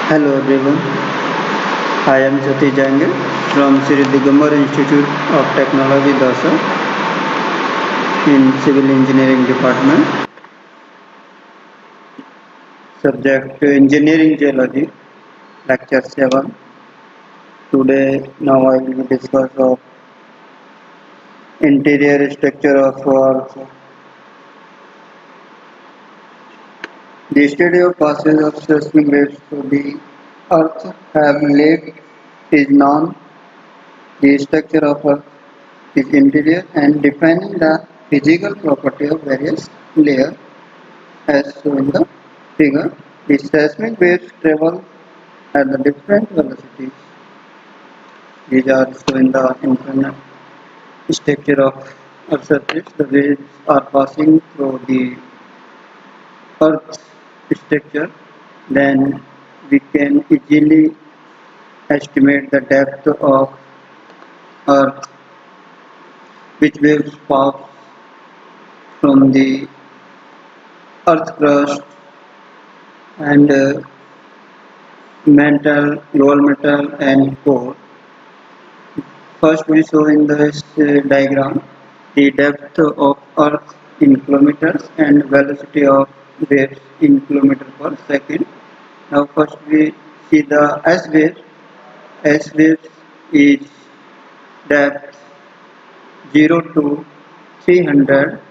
Hello everyone, I am Satish Jangir from Sri Digambar Institute of Technology Dasa in Civil Engineering Department. Subject Engineering Geology, Lecture 7. Today now I will discuss of interior structure of Earth. The study of passage of seismic waves through the Earth have led is known. The structure of Earth is interior and defining the physical property of various layers as shown in the figure. The seismic waves travel at the different velocities. These are shown in the internal structure of Earth's surface. The waves are passing through the Earth's structure. Then we can easily estimate the depth of Earth which waves pass from the Earth crust and mantle, lower mantle and core. First we show in this diagram the depth of Earth in kilometers and velocity of waves in kilometer per second. Now first we see the S wave. S wave is depth 0 to 300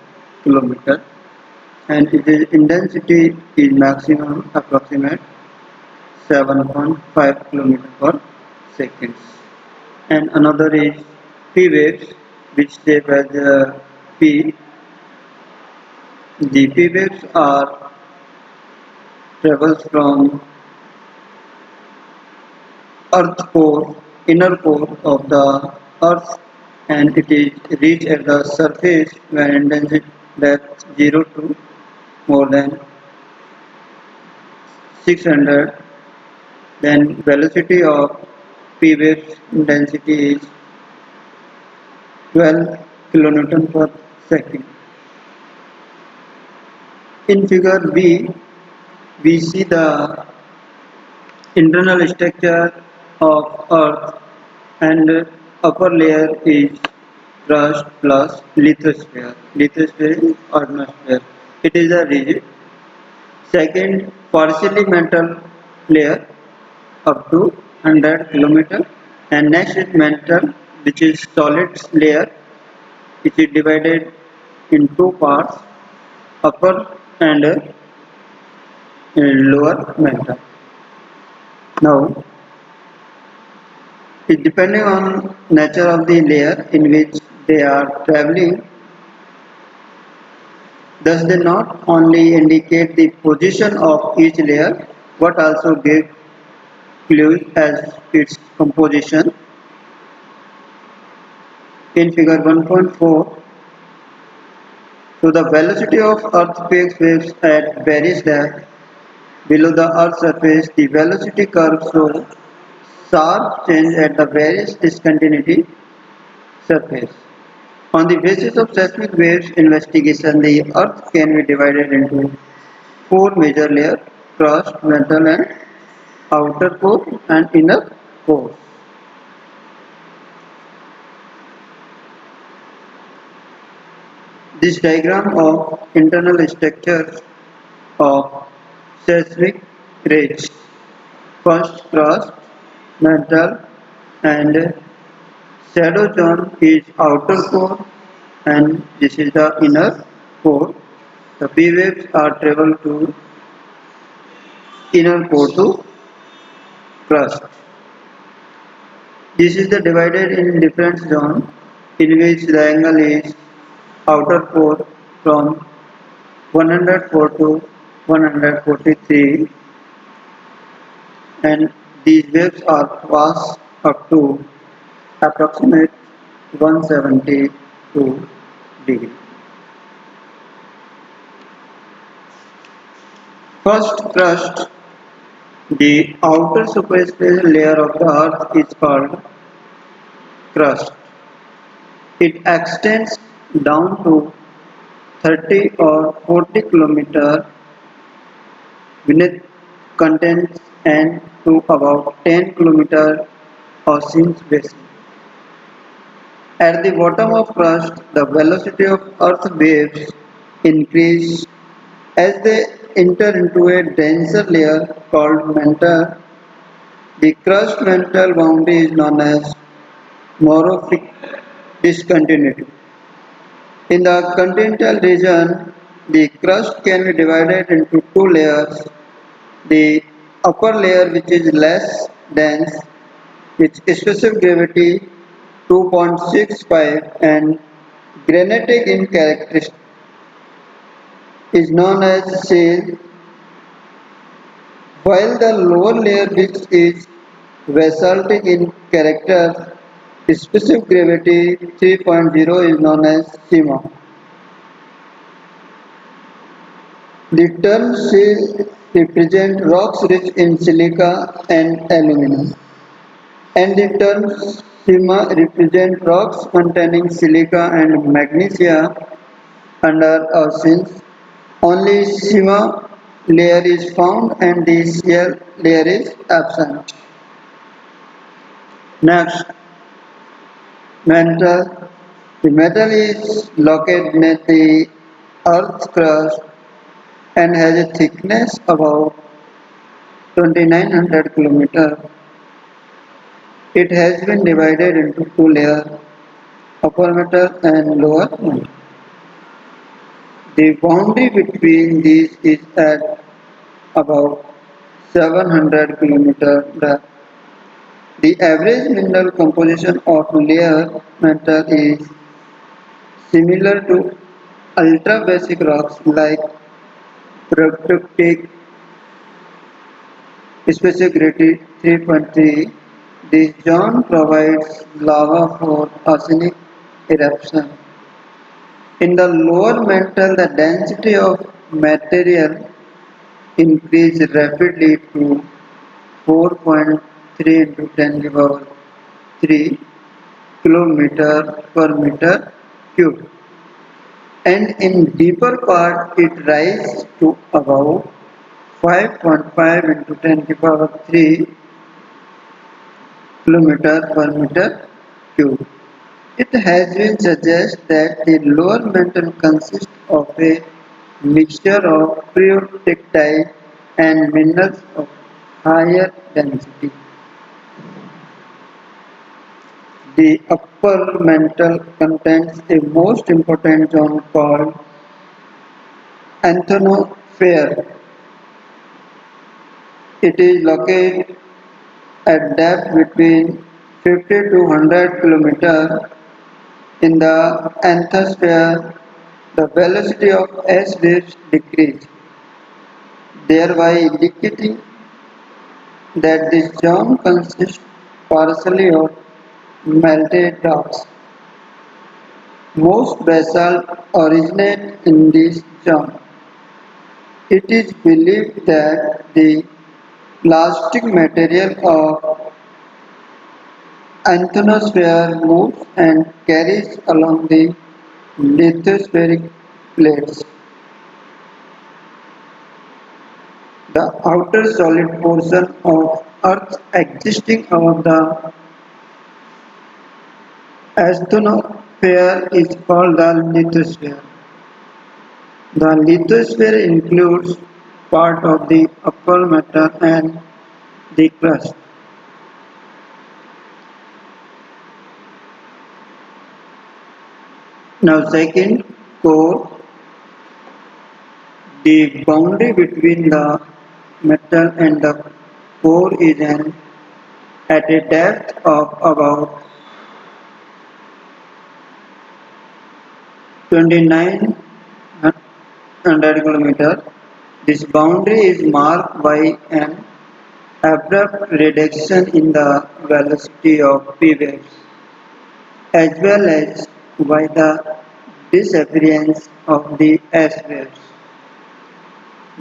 kilometer and its intensity is maximum approximate 7.5 kilometer per second. And another is P waves which they by the P. The P waves are travels from earth core, inner core of the earth and it is reached at the surface when intensity depth 0 to more than 600. Then velocity of P waves intensity is 12 kilonewton per second. In figure B, we see the internal structure of Earth and upper layer is crust plus lithosphere. Lithosphere is atmosphere. It is a rigid. Second, partially metal layer up to 100 kilometer and next is mantle which is solid layer which is divided in two parts, upper and lower mantle. Now it depending on nature of the layer in which they are traveling, thus they not only indicate the position of each layer but also give clues as its composition. In figure 1.4, so the velocity of earthquake waves at various depths below the earth's surface, the velocity curve shows sharp change at the various discontinuity surface. On the basis of seismic waves investigation, the earth can be divided into four major layers: crust, mantle and outer core and inner core. This diagram of internal structures of seismic ridge. First crust, mantle and shadow zone is outer core and this is the inner core. The P waves are travel to inner core to crust. This is the divided in different zone in which the angle is outer core from 104 to 143 and these waves are fast up to approximate 172 degree. First crust, the outer superficial layer of the earth is called crust. It extends down to 30 or 40 kilometers beneath contains and to about 10 km ocean basin. At the bottom of crust, the velocity of earth waves increase as they enter into a denser layer called mantle. The crust mantle boundary is known as morphic discontinuity. In the continental region, the crust can be divided into two layers. The upper layer, which is less dense, with specific gravity 2.65 and granitic in characteristic, is known as shale, while the lower layer, which is basaltic in character, specific gravity 3.0, is known as sima. The term shale represents rocks rich in silica and aluminum, and the term sima represents rocks containing silica and magnesia under oceans. Only sima layer is found and the shale layer is absent. Next, mantle. The metal is located near the Earth's crust and has a thickness about 2900 km. It has been divided into two layers, upper metal and lower metal. The boundary between these is at about 700 km depth. The average mineral composition of layer metal is similar to ultra-basic rocks like Protectic Specificity 3.3. This zone provides lava for oceanic eruption. In the lower mantle, the density of material increased rapidly to 4.3 into 10 to the power 3 kilometer per meter cube, and in deeper part it rises to about 5.5 into 10 to the power 3 kilometer per meter cube. It has been suggested that the lower mantle consists of a mixture of pyrrhotite and minerals of higher density. The upper mantle contains a most important zone called Anthenosphere. It is located at depth between 50 to 100 km. In the atmosphere, the velocity of S waves decreases, thereby indicating that this zone consists partially of melted rocks. Most basalt originate in this zone. It is believed that the plastic material of Anthenosphere moves and carries along the lithospheric plates. The outer solid portion of Earth existing above the asthenosphere is called the lithosphere. The lithosphere includes part of the upper mantle and the crust. Now second, core. The boundary between the metal and the core is at a depth of about 2900 km. This boundary is marked by an abrupt reduction in the velocity of P waves, as well as by the disappearance of the S waves.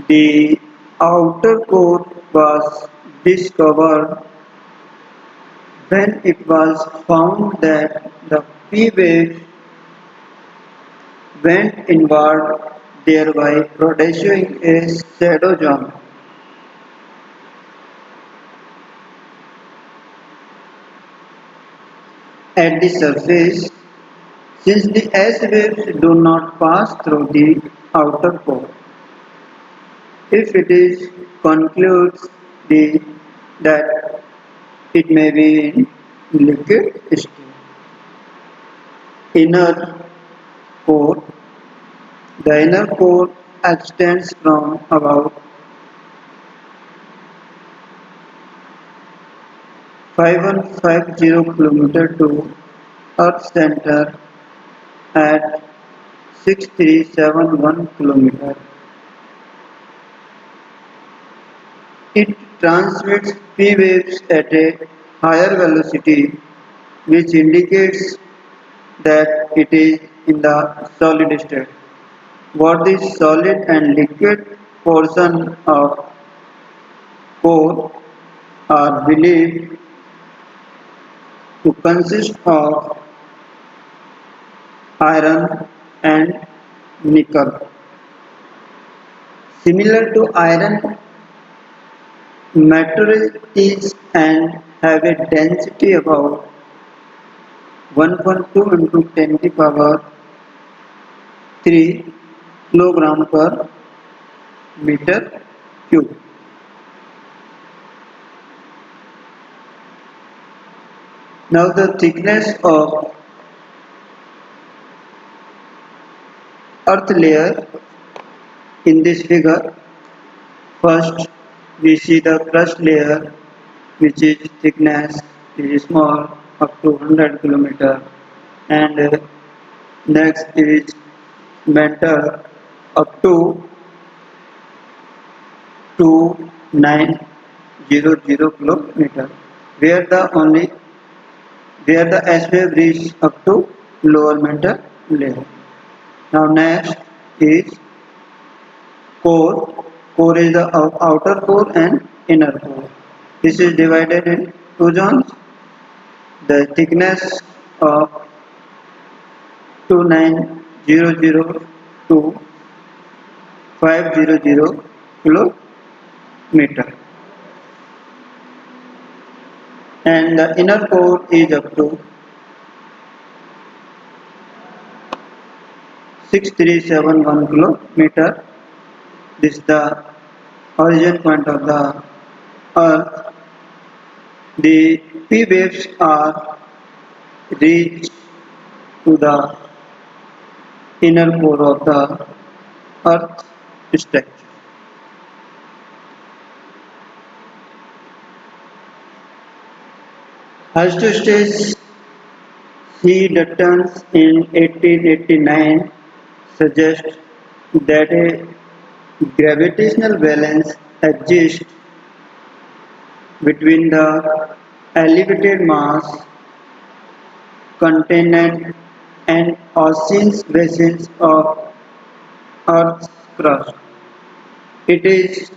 The outer core was discovered when it was found that the P waves went inward, thereby producing a shadow zone. at the surface since the S waves do not pass through the outer core. If it is concludes the, that it may be in liquid state. Inner core. The inner core extends from about 5150 km to Earth center at 6371 km. It transmits P waves at a higher velocity, which indicates that it is in the solid state. Both the solid and liquid portion of core are believed to consist of iron and nickel. Similar to iron, meteorites and have a density about 1.2 into 10 to the power 3 kilogram per meter cube. Now the thickness of earth layer in this figure. First we see the crust layer, which is thickness is small up to 100 km, and next is mantle up to 2900 km, where the only where the S wave reaches up to lower mantle layer. Now next is core. Core is the outer core and inner core. This is divided in two zones. The thickness of 2900 to 500 kilometer, and the inner core is up to 6371 kilometer. This is the origin point of the Earth. The P waves are reached to the inner core of the Earth structure. Aristotle's C. Dutton in 1889 suggests that a gravitational balance exists between the elevated mass content and ocean basins of Earth's crust. It is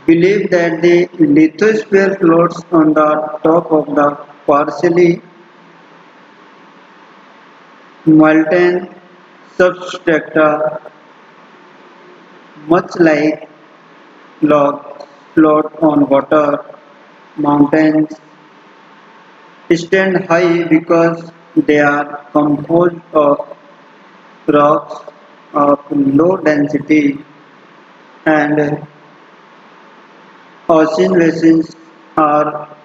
believed that the lithosphere floats on the top of the partially molten substrata, much like logs float on water. Mountains stand high because they are composed of rocks of low density, and ocean basins are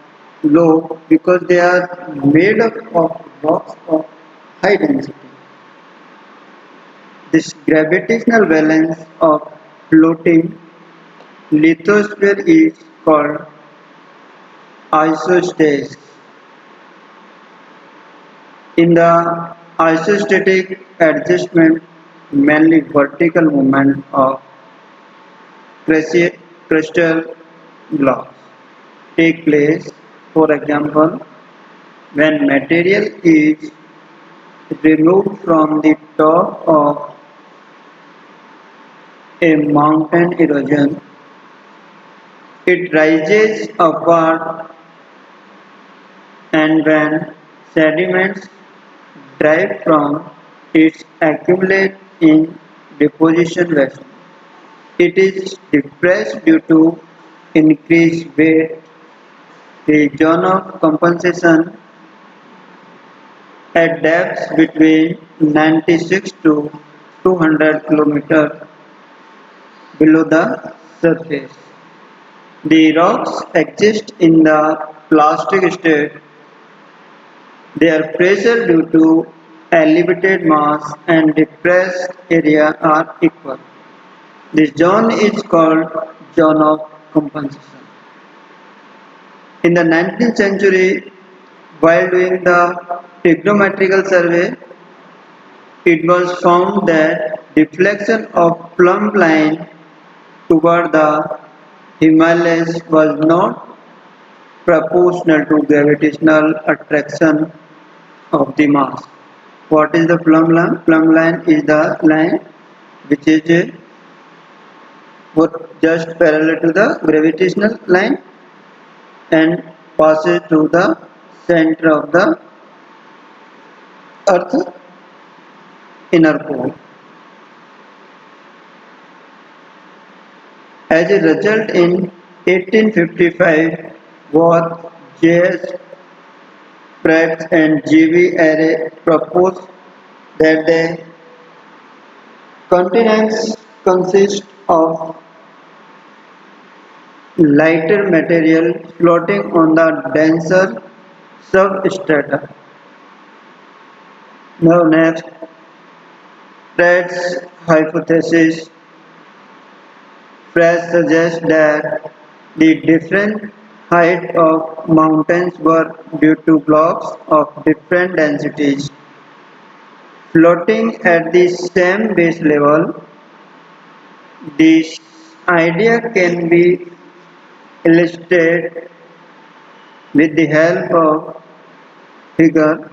low because they are made up of rocks of high density. This gravitational balance of floating lithosphere is called isostasy. In the isostatic adjustment, mainly vertical movement of crystal blocks take place. For example, when material is removed from the top of a mountain erosion, it rises upward, and when sediments drive from it accumulate in deposition vessels. It is depressed due to increased weight. The zone of compensation at depths between 96 to 200 km below the surface. The rocks exist in the plastic state. Their pressure due to elevated mass and depressed area are equal. This zone is called zone of compensation. In the 19th century, while doing the trigonometrical survey, it was found that deflection of plumb line toward the Himalayas was not proportional to gravitational attraction of the mass. What is the plumb line? Plumb line is the line which is just parallel to the gravitational line and passes through the center of the Earth's inner core. As a result, in 1855, both J.S. Pratt and G.V. Airy proposed that the continents consist of lighter material floating on the denser substrata. Now next, Pratt's hypothesis. Pratt suggests that the different height of mountains were due to blocks of different densities floating at the same base level. This idea can be illustrated with the help of figure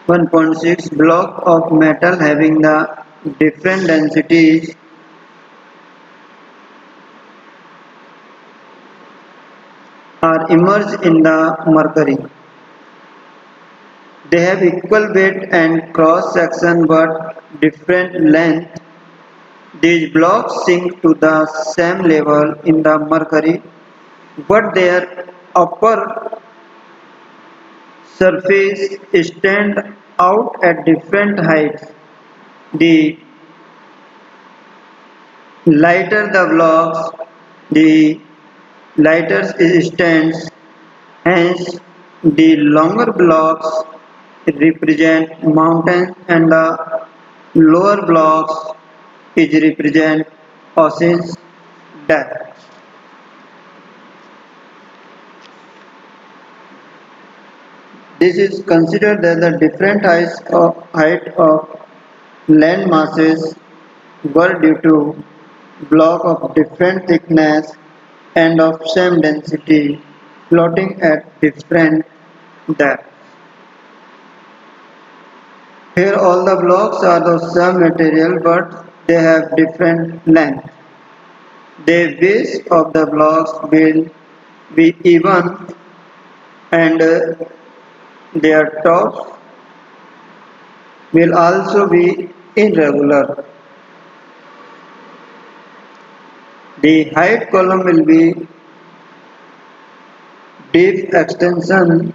1.6. Block of metal having the different densities are immersed in the mercury. They have equal weight and cross section but different length. These blocks sink to the same level in the mercury, but their upper surface stand out at different heights. The lighter the blocks, the lighter it stands. Hence, the longer blocks represent mountains and the lower blocks is represent oceans depth. This is considered that the different height of land masses were due to block of different thickness and of same density floating at different depths. Here all the blocks are the same material but they have different length. The base of the blocks will be even and their tops will also be irregular. The height column will be deep extension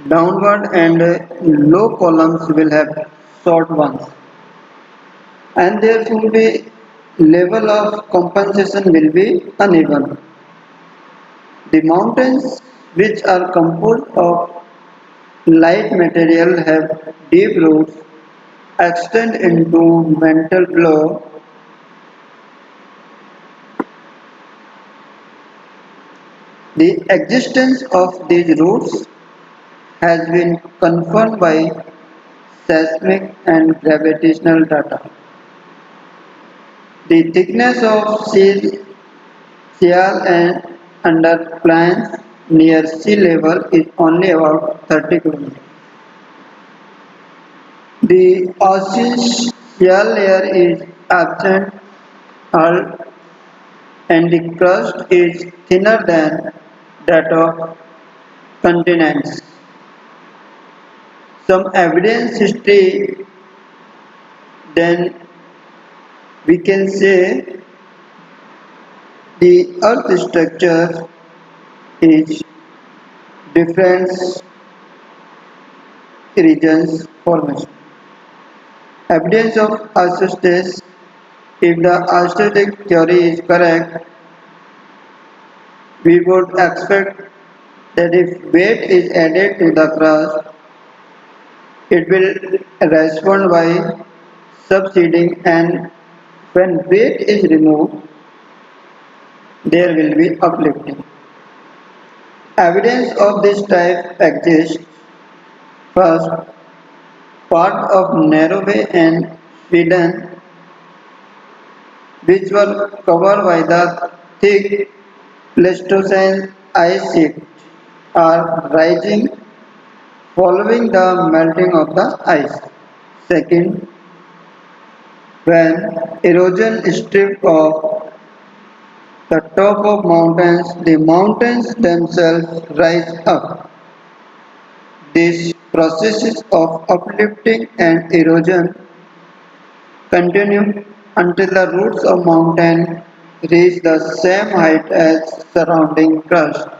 downward and low columns will have short ones, and therefore the level of compensation will be uneven. The mountains which are composed of light material have deep roots extend into mantle below. The existence of these roots has been confirmed by seismic and gravitational data. The thickness of shale and under plains near sea level is only about 30 km. The ocean shale layer is absent hull and the crust is thinner than that of continents. Some evidence history, then we can say The Earth structure is different regions formation. Evidence of isostasis. If the isostatic theory is correct, we would expect that if weight is added to the crust, it will respond by subsiding, and when weight is removed, there will be uplifting. Evidence of this type exists. First, part of Norway and Sweden, which were covered by the thick Pleistocene ice sheet, are rising following the melting of the ice. Second, when erosion stripped off the top of mountains, the mountains themselves rise up. These processes of uplifting and erosion continue until the roots of mountain reach the same height as surrounding crust.